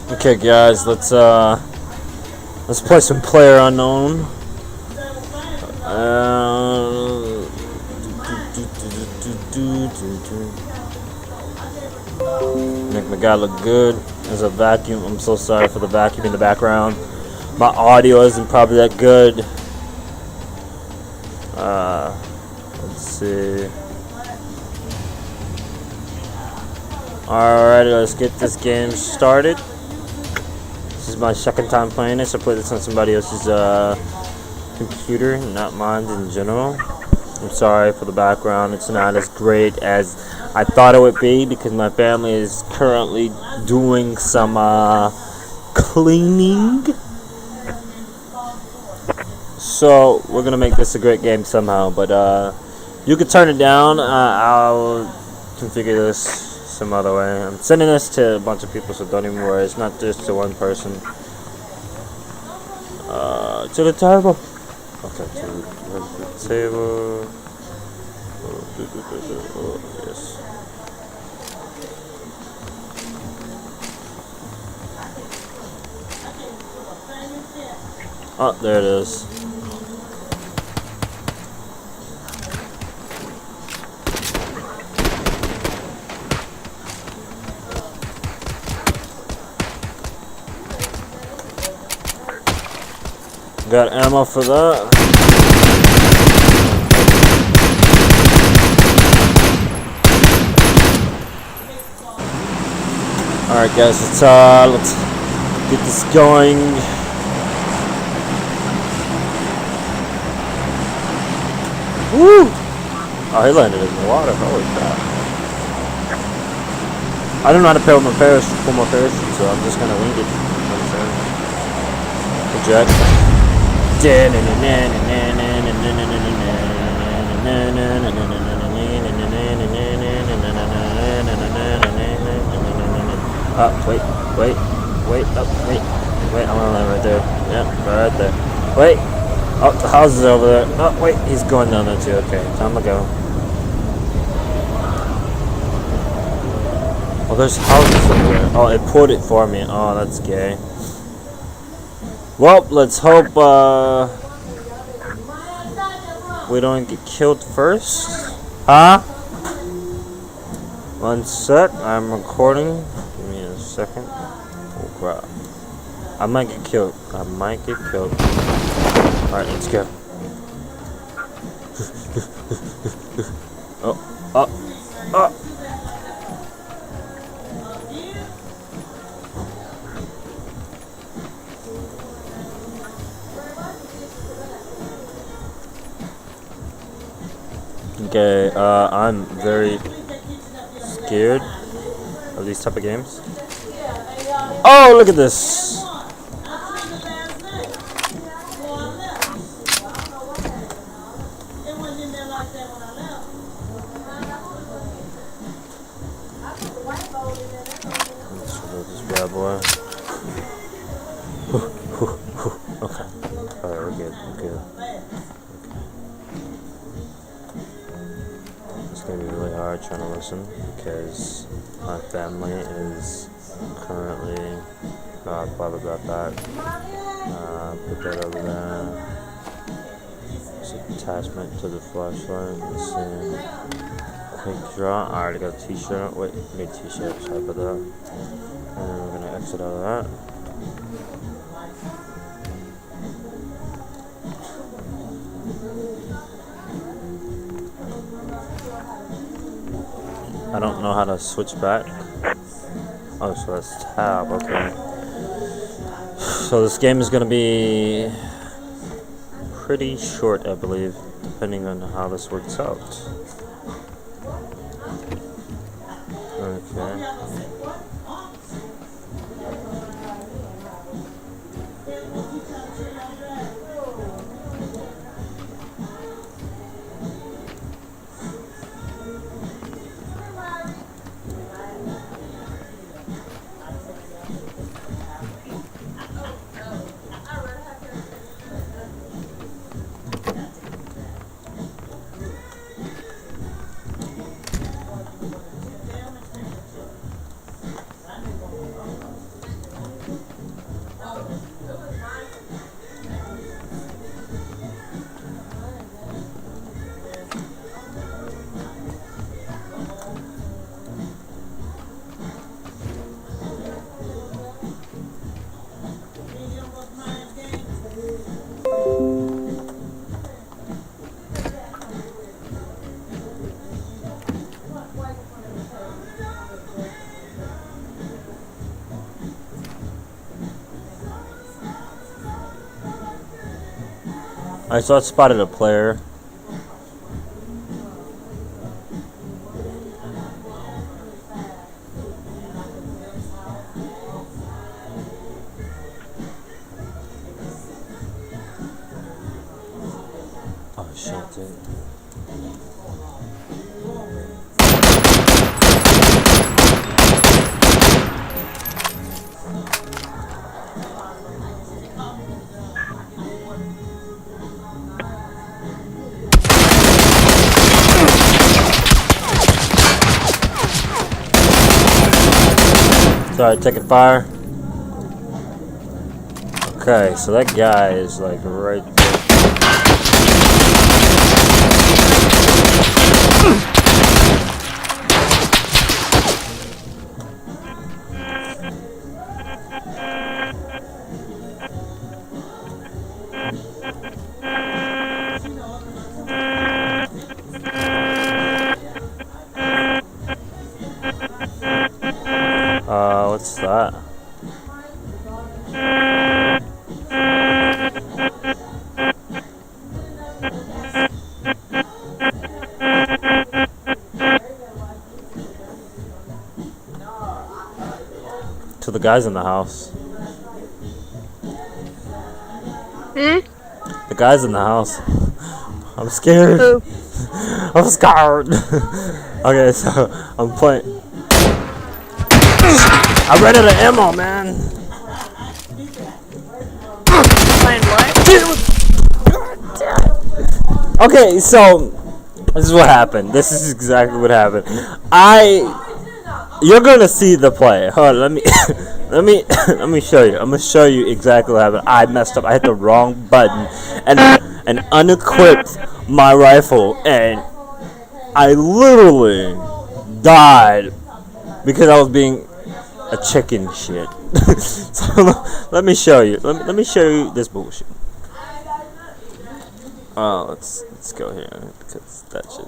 Okay, guys, let's play some Player Unknown. Make my guy look good. There's a vacuum. I'm so sorry for the vacuum in the background. My audio isn't probably that good. Let's see. Alright, let's get this game started. This is my second time playing this. I played this on somebody else's computer, not mine in general. I'm sorry for the background. It's not as great as I thought it would be because my family is currently doing some cleaning. So we're gonna make this a great game somehow. But you can turn it down. I'll configure this some other way. I'm sending this to a bunch of people, so don't even worry. It's not just to one person. To the table. Okay, to the table. Oh, yes. Oh, there it is. Got ammo for that. Alright guys, let's get this going. Woo! Oh, he landed in the water. Holy crap. I don't know how to pull my parachute, so I'm just gonna wing it. Eject. Wait, I'm gonna land right there. Yeah, right there. Wait, oh, the house is over there. Oh, wait, he's going down there too. Okay, time to go. Oh, there's houses over there. Oh, it pulled it for me. Oh, that's gay. Well, let's hope we don't get killed first. Huh? One sec, I'm recording. Give me a second. Oh crap. I might get killed. Alright, let's go. Oh. Okay, I'm very scared of these type of games. Oh, look at this! Let's reload this bad boy. Okay. Alright, we're good. It's gonna be really hard trying to listen because my family is currently blah. Put that over there. It's an attachment to the flashlight. Let's see. Quick draw. I already got a t-shirt. Wait, I need a t-shirt. Sorry about that. And then we're gonna exit out of that. I don't know how to switch back. Oh, so that's tab, okay. So this game is gonna be pretty short, I believe, depending on how this works out. Okay. I saw spotted a player. Oh shit, dude. Sorry, taking fire. Okay, so that guy is like right there. What's that? To the guys in the house. The guys in the house. I'm scared. Who? I'm scared. Okay, so I'm playing. I ran out of ammo, man. Playing what? Okay, so this is what happened. This is exactly what happened. You're gonna see the play. Hold on, let me let me show you. I'm gonna show you exactly what happened. I messed up. I hit the wrong button and unequipped my rifle, and I literally died because I was being a chicken shit. So let me show you. Let me show you this bullshit. Let's go here because that shit.